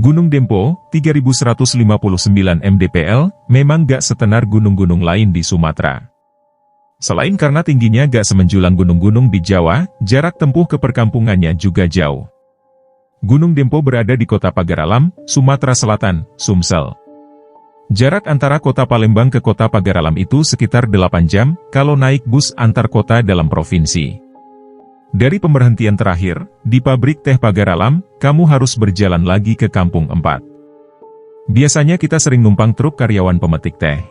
Gunung Dempo, 3159 mdpl, memang gak setenar gunung-gunung lain di Sumatera. Selain karena tingginya gak semenjulang gunung-gunung di Jawa, jarak tempuh ke perkampungannya juga jauh. Gunung Dempo berada di kota Pagaralam, Sumatera Selatan, Sumsel. Jarak antara kota Palembang ke kota Pagaralam itu sekitar 8 jam, kalau naik bus antar kota dalam provinsi. Dari pemberhentian terakhir, di pabrik teh Pagaralam, kamu harus berjalan lagi ke Kampung 4. Biasanya kita sering numpang truk karyawan pemetik teh.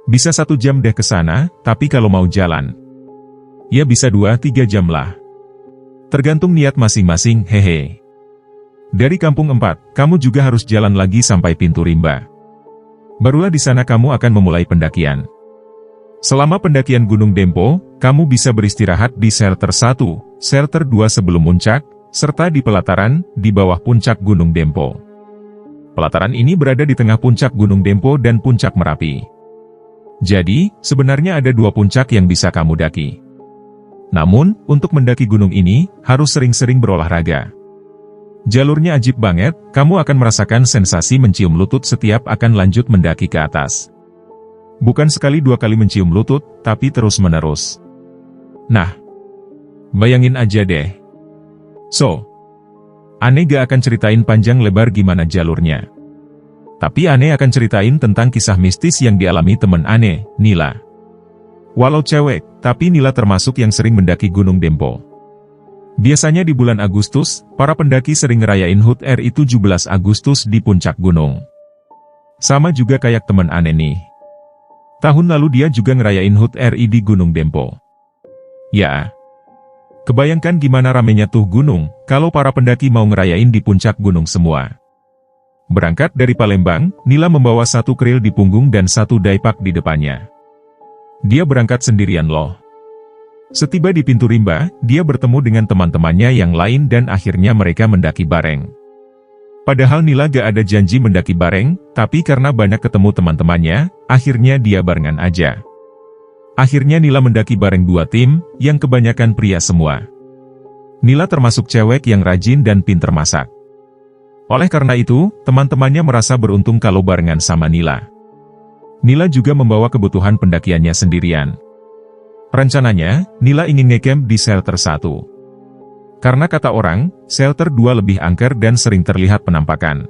Bisa 1 jam deh ke sana, tapi kalau mau jalan, ya bisa 2-3 jam lah. Tergantung niat masing-masing, hehe. Dari Kampung 4, kamu juga harus jalan lagi sampai Pintu Rimba. Barulah di sana kamu akan memulai pendakian. Selama pendakian Gunung Dempo, kamu bisa beristirahat di shelter 1, shelter 2 sebelum puncak, serta di pelataran, di bawah puncak Gunung Dempo. Pelataran ini berada di tengah puncak Gunung Dempo dan puncak Merapi. Jadi, sebenarnya ada 2 puncak yang bisa kamu daki. Namun, untuk mendaki gunung ini, harus sering-sering berolahraga. Jalurnya ajib banget, kamu akan merasakan sensasi mencium lutut setiap akan lanjut mendaki ke atas. Bukan sekali 2 kali mencium lutut, tapi terus-menerus. Nah, bayangin aja deh. So, Ane gak akan ceritain panjang lebar gimana jalurnya. Tapi Ane akan ceritain tentang kisah mistis yang dialami teman Ane, Nila. Walau cewek, tapi Nila termasuk yang sering mendaki Gunung Dempo. Biasanya di bulan Agustus, para pendaki sering ngerayain HUT RI 17 Agustus di puncak gunung. Sama juga kayak teman Ane nih. Tahun lalu dia juga ngerayain HUT RI di Gunung Dempo. Ya, kebayangkan gimana ramenya tuh gunung, kalau para pendaki mau ngerayain di puncak gunung semua. Berangkat dari Palembang, Nila membawa 1 keril di punggung dan 1 daipak di depannya. Dia berangkat sendirian loh. Setiba di Pintu Rimba, dia bertemu dengan teman-temannya yang lain dan akhirnya mereka mendaki bareng. Padahal Nila gak ada janji mendaki bareng, tapi karena banyak ketemu teman-temannya, akhirnya dia barengan aja. Akhirnya Nila mendaki bareng 2 tim, yang kebanyakan pria semua. Nila termasuk cewek yang rajin dan pinter masak. Oleh karena itu, teman-temannya merasa beruntung kalau barengan sama Nila. Nila juga membawa kebutuhan pendakiannya sendirian. Rencananya, Nila ingin ngecamp di shelter 1. Karena kata orang, shelter 2 lebih angker dan sering terlihat penampakan.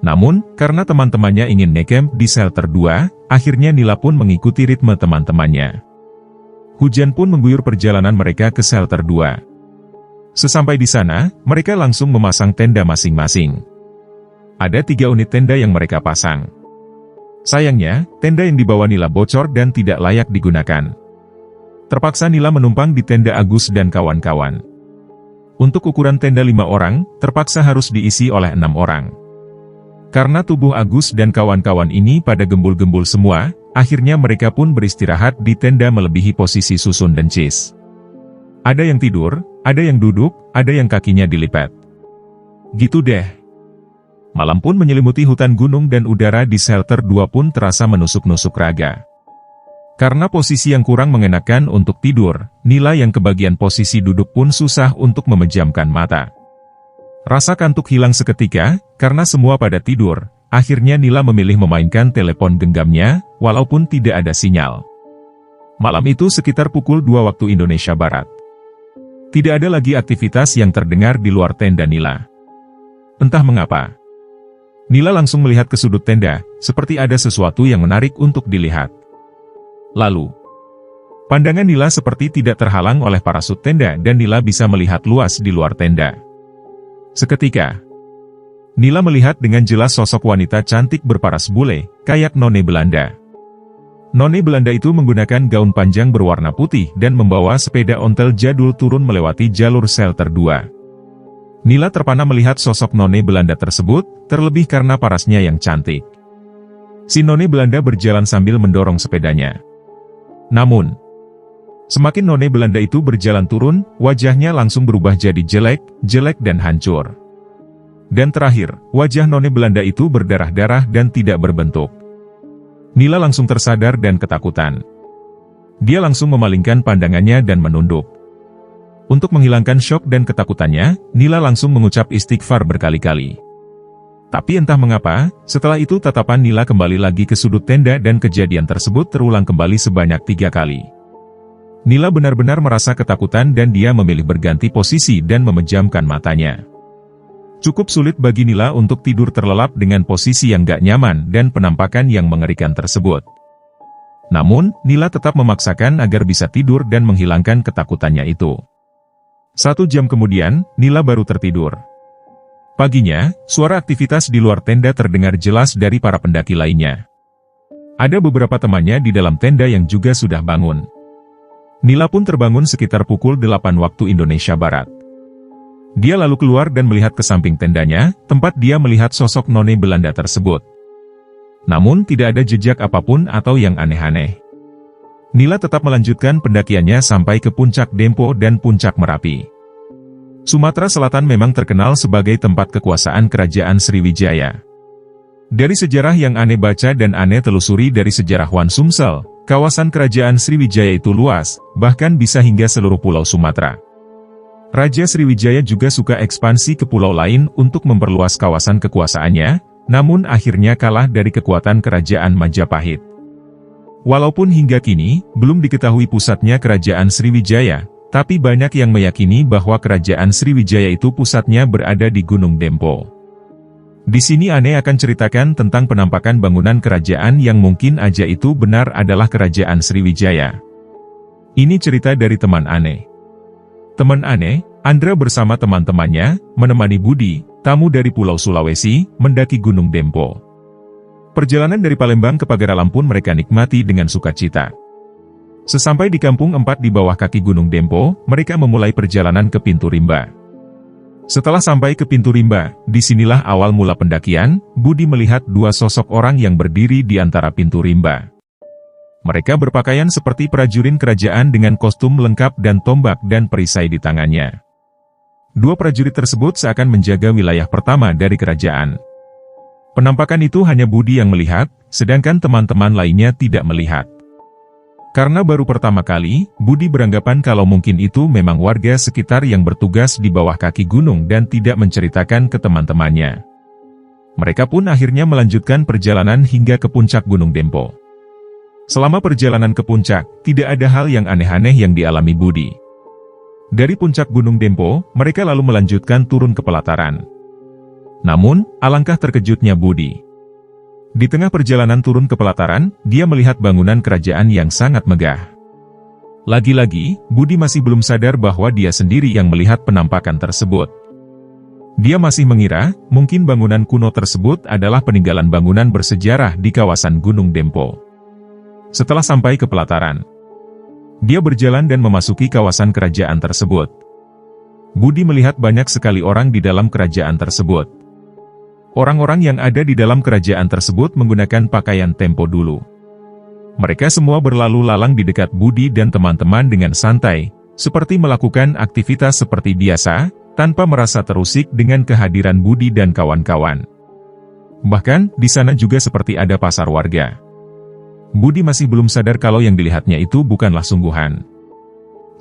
Namun, karena teman-temannya ingin ngecamp di shelter 2, akhirnya Nila pun mengikuti ritme teman-temannya. Hujan pun mengguyur perjalanan mereka ke shelter 2. Sesampai di sana, mereka langsung memasang tenda masing-masing. Ada 3 unit tenda yang mereka pasang. Sayangnya, tenda yang dibawa Nila bocor dan tidak layak digunakan. Terpaksa Nila menumpang di tenda Agus dan kawan-kawan. Untuk ukuran tenda 5 orang, terpaksa harus diisi oleh 6 orang. Karena tubuh Agus dan kawan-kawan ini pada gembul-gembul semua, akhirnya mereka pun beristirahat di tenda melebihi posisi susun dan cis. Ada yang tidur, ada yang duduk, ada yang kakinya dilipat. Gitu deh. Malam pun menyelimuti hutan gunung dan udara di shelter 2 pun terasa menusuk-nusuk raga. Karena posisi yang kurang mengenakan untuk tidur, Nila yang kebagian posisi duduk pun susah untuk memejamkan mata. Rasa kantuk hilang seketika, karena semua pada tidur, akhirnya Nila memilih memainkan telepon genggamnya, walaupun tidak ada sinyal. Malam itu sekitar pukul 2 waktu Indonesia Barat. Tidak ada lagi aktivitas yang terdengar di luar tenda Nila. Entah mengapa, Nila langsung melihat ke sudut tenda, seperti ada sesuatu yang menarik untuk dilihat. Lalu, pandangan Nila seperti tidak terhalang oleh parasut tenda dan Nila bisa melihat luas di luar tenda. Seketika, Nila melihat dengan jelas sosok wanita cantik berparas bule, kayak none Belanda. None Belanda itu menggunakan gaun panjang berwarna putih dan membawa sepeda ontel jadul turun melewati jalur shelter 2. Nila terpana melihat sosok none Belanda tersebut, terlebih karena parasnya yang cantik. Si none Belanda berjalan sambil mendorong sepedanya. Namun, semakin none Belanda itu berjalan turun, wajahnya langsung berubah jadi jelek dan hancur. Dan terakhir, wajah none Belanda itu berdarah-darah dan tidak berbentuk. Nila langsung tersadar dan ketakutan. Dia langsung memalingkan pandangannya dan menunduk. Untuk menghilangkan syok dan ketakutannya, Nila langsung mengucap istighfar berkali-kali. Tapi entah mengapa, setelah itu tatapan Nila kembali lagi ke sudut tenda dan kejadian tersebut terulang kembali sebanyak 3 kali. Nila benar-benar merasa ketakutan dan dia memilih berganti posisi dan memejamkan matanya. Cukup sulit bagi Nila untuk tidur terlelap dengan posisi yang gak nyaman dan penampakan yang mengerikan tersebut. Namun, Nila tetap memaksakan agar bisa tidur dan menghilangkan ketakutannya itu. 1 jam kemudian, Nila baru tertidur. Paginya, suara aktivitas di luar tenda terdengar jelas dari para pendaki lainnya. Ada beberapa temannya di dalam tenda yang juga sudah bangun. Nila pun terbangun sekitar pukul 8 waktu Indonesia Barat. Dia lalu keluar dan melihat ke samping tendanya, tempat dia melihat sosok none Belanda tersebut. Namun tidak ada jejak apapun atau yang aneh-aneh. Nila tetap melanjutkan pendakiannya sampai ke puncak Dempo dan puncak Merapi. Sumatera Selatan memang terkenal sebagai tempat kekuasaan Kerajaan Sriwijaya. Dari sejarah yang aneh baca dan aneh telusuri dari sejarah Wan Sumsel, kawasan Kerajaan Sriwijaya itu luas, bahkan bisa hingga seluruh pulau Sumatera. Raja Sriwijaya juga suka ekspansi ke pulau lain untuk memperluas kawasan kekuasaannya, namun akhirnya kalah dari kekuatan Kerajaan Majapahit. Walaupun hingga kini, belum diketahui pusatnya Kerajaan Sriwijaya, tapi banyak yang meyakini bahwa Kerajaan Sriwijaya itu pusatnya berada di Gunung Dempo. Di sini Ane akan ceritakan tentang penampakan bangunan kerajaan yang mungkin aja itu benar adalah Kerajaan Sriwijaya. Ini cerita dari teman Ane. Teman Ane, Andra bersama teman-temannya, menemani Budi, tamu dari Pulau Sulawesi, mendaki Gunung Dempo. Perjalanan dari Palembang ke Pagar Alam pun mereka nikmati dengan sukacita. Sesampai di Kampung 4 di bawah kaki Gunung Dempo, mereka memulai perjalanan ke Pintu Rimba. Setelah sampai ke Pintu Rimba, disinilah awal mula pendakian. Budi melihat 2 sosok orang yang berdiri di antara pintu rimba. Mereka berpakaian seperti prajurit kerajaan dengan kostum lengkap dan tombak dan perisai di tangannya. 2 prajurit tersebut seakan menjaga wilayah pertama dari kerajaan. Penampakan itu hanya Budi yang melihat, sedangkan teman-teman lainnya tidak melihat. Karena baru pertama kali, Budi beranggapan kalau mungkin itu memang warga sekitar yang bertugas di bawah kaki gunung dan tidak menceritakan ke teman-temannya. Mereka pun akhirnya melanjutkan perjalanan hingga ke puncak Gunung Dempo. Selama perjalanan ke puncak, tidak ada hal yang aneh-aneh yang dialami Budi. Dari puncak Gunung Dempo, mereka lalu melanjutkan turun ke pelataran. Namun, alangkah terkejutnya Budi. Di tengah perjalanan turun ke pelataran, dia melihat bangunan kerajaan yang sangat megah. Lagi-lagi, Budi masih belum sadar bahwa dia sendiri yang melihat penampakan tersebut. Dia masih mengira, mungkin bangunan kuno tersebut adalah peninggalan bangunan bersejarah di kawasan Gunung Dempo. Setelah sampai ke pelataran, dia berjalan dan memasuki kawasan kerajaan tersebut. Budi melihat banyak sekali orang di dalam kerajaan tersebut. Orang-orang yang ada di dalam kerajaan tersebut menggunakan pakaian tempo dulu. Mereka semua berlalu lalang di dekat Budi dan teman-teman dengan santai, seperti melakukan aktivitas seperti biasa, tanpa merasa terusik dengan kehadiran Budi dan kawan-kawan. Bahkan, di sana juga seperti ada pasar warga. Budi masih belum sadar kalau yang dilihatnya itu bukanlah sungguhan.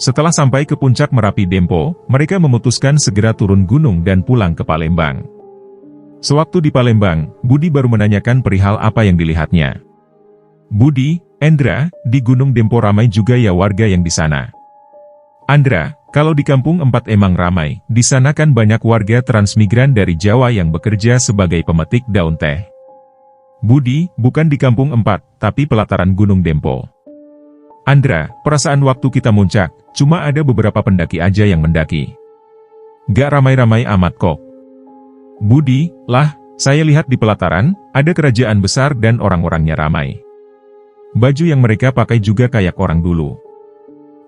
Setelah sampai ke puncak Merapi Dempo, mereka memutuskan segera turun gunung dan pulang ke Palembang. Sewaktu di Palembang, Budi baru menanyakan perihal apa yang dilihatnya. Budi, Endra, di Gunung Dempo ramai juga ya warga yang di sana. Andra, kalau di Kampung 4 emang ramai, di sana kan banyak warga transmigran dari Jawa yang bekerja sebagai pemetik daun teh. Budi, bukan di Kampung 4, tapi pelataran Gunung Dempo. Andra, perasaan waktu kita muncak, cuma ada beberapa pendaki aja yang mendaki. Gak ramai-ramai amat kok. Budi, lah, saya lihat di pelataran, ada kerajaan besar dan orang-orangnya ramai. Baju yang mereka pakai juga kayak orang dulu.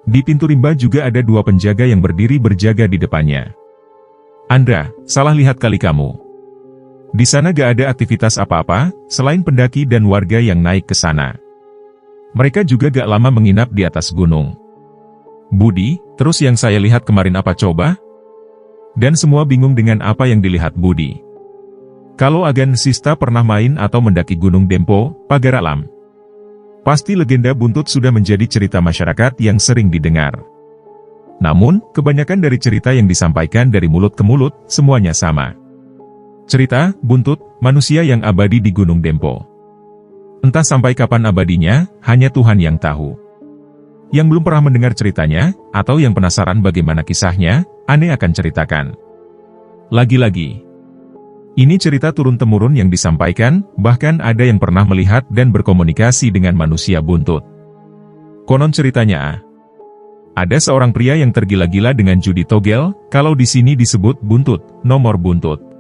Di pintu rimba juga ada 2 penjaga yang berdiri berjaga di depannya. Andra, salah lihat kali kamu. Di sana gak ada aktivitas apa-apa, selain pendaki dan warga yang naik ke sana. Mereka juga gak lama menginap di atas gunung. Budi, terus yang saya lihat kemarin apa coba? Dan semua bingung dengan apa yang dilihat Budi. Kalau Agan Sista pernah main atau mendaki Gunung Dempo, Pagar Alam, pasti legenda buntut sudah menjadi cerita masyarakat yang sering didengar. Namun, kebanyakan dari cerita yang disampaikan dari mulut ke mulut, semuanya sama. Cerita, Buntut, manusia yang abadi di Gunung Dempo. Entah sampai kapan abadinya, hanya Tuhan yang tahu. Yang belum pernah mendengar ceritanya, atau yang penasaran bagaimana kisahnya, Ane akan ceritakan. Lagi-lagi, ini cerita turun-temurun yang disampaikan, bahkan ada yang pernah melihat dan berkomunikasi dengan manusia buntut. Konon ceritanya, ada seorang pria yang tergila-gila dengan judi togel, kalau di sini disebut buntut, nomor buntut.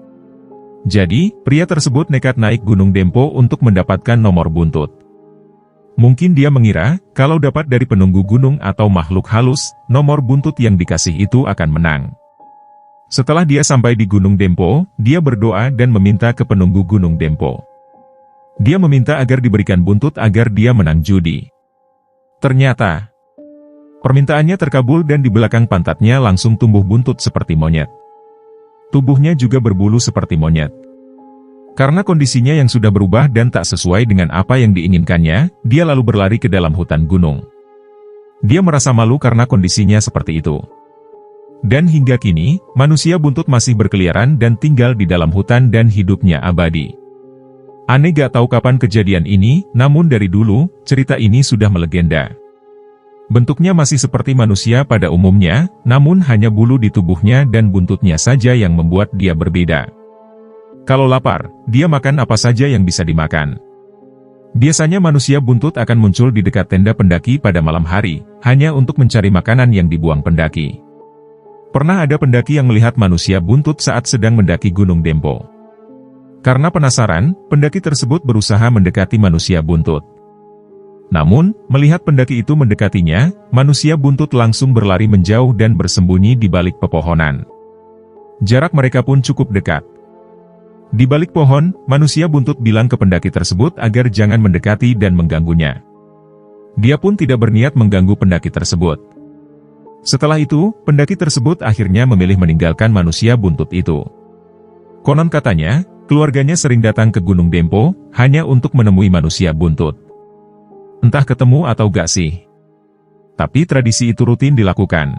Jadi, pria tersebut nekat naik Gunung Dempo untuk mendapatkan nomor buntut. Mungkin dia mengira, kalau dapat dari penunggu gunung atau makhluk halus, nomor buntut yang dikasih itu akan menang. Setelah dia sampai di Gunung Dempo, dia berdoa dan meminta ke penunggu Gunung Dempo. Dia meminta agar diberikan buntut agar dia menang judi. Ternyata, permintaannya terkabul dan di belakang pantatnya langsung tumbuh buntut seperti monyet. Tubuhnya juga berbulu seperti monyet. Karena kondisinya yang sudah berubah dan tak sesuai dengan apa yang diinginkannya, dia lalu berlari ke dalam hutan gunung. Dia merasa malu karena kondisinya seperti itu. Dan hingga kini, manusia buntut masih berkeliaran dan tinggal di dalam hutan dan hidupnya abadi. Ane gak tahu kapan kejadian ini, namun dari dulu, cerita ini sudah melegenda. Bentuknya masih seperti manusia pada umumnya, namun hanya bulu di tubuhnya dan buntutnya saja yang membuat dia berbeda. Kalau lapar, dia makan apa saja yang bisa dimakan. Biasanya manusia buntut akan muncul di dekat tenda pendaki pada malam hari, hanya untuk mencari makanan yang dibuang pendaki. Pernah ada pendaki yang melihat manusia buntut saat sedang mendaki Gunung Dempo. Karena penasaran, pendaki tersebut berusaha mendekati manusia buntut. Namun, melihat pendaki itu mendekatinya, manusia buntut langsung berlari menjauh dan bersembunyi di balik pepohonan. Jarak mereka pun cukup dekat. Di balik pohon, manusia buntut bilang ke pendaki tersebut agar jangan mendekati dan mengganggunya. Dia pun tidak berniat mengganggu pendaki tersebut. Setelah itu, pendaki tersebut akhirnya memilih meninggalkan manusia buntut itu. Konon katanya, keluarganya sering datang ke Gunung Dempo, hanya untuk menemui manusia buntut. Entah ketemu atau gak sih. Tapi tradisi itu rutin dilakukan.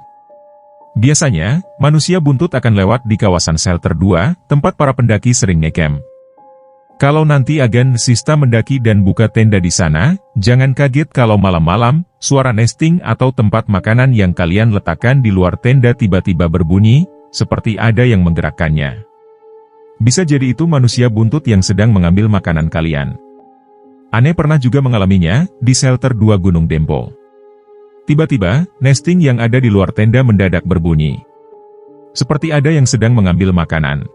Biasanya, manusia buntut akan lewat di kawasan shelter 2, tempat para pendaki sering ngecamp. Kalau nanti agen sista mendaki dan buka tenda di sana, jangan kaget kalau malam-malam, suara nesting atau tempat makanan yang kalian letakkan di luar tenda tiba-tiba berbunyi, seperti ada yang menggerakkannya. Bisa jadi itu manusia buntut yang sedang mengambil makanan kalian. Ane pernah juga mengalaminya, di shelter 2 Gunung Dempo. Tiba-tiba, nesting yang ada di luar tenda mendadak berbunyi. Seperti ada yang sedang mengambil makanan.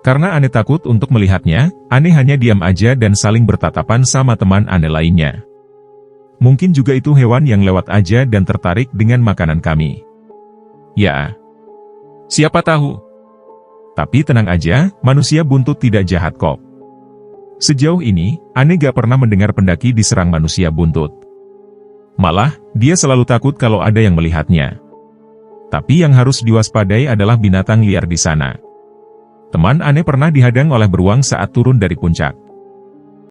Karena Ane takut untuk melihatnya, Ane hanya diam aja dan saling bertatapan sama teman Ane lainnya. Mungkin juga itu hewan yang lewat aja dan tertarik dengan makanan kami. Ya, siapa tahu. Tapi tenang aja, manusia buntut tidak jahat kok. Sejauh ini, Ane gak pernah mendengar pendaki diserang manusia buntut. Malah, dia selalu takut kalau ada yang melihatnya. Tapi yang harus diwaspadai adalah binatang liar di sana. Teman Ane pernah dihadang oleh beruang saat turun dari puncak.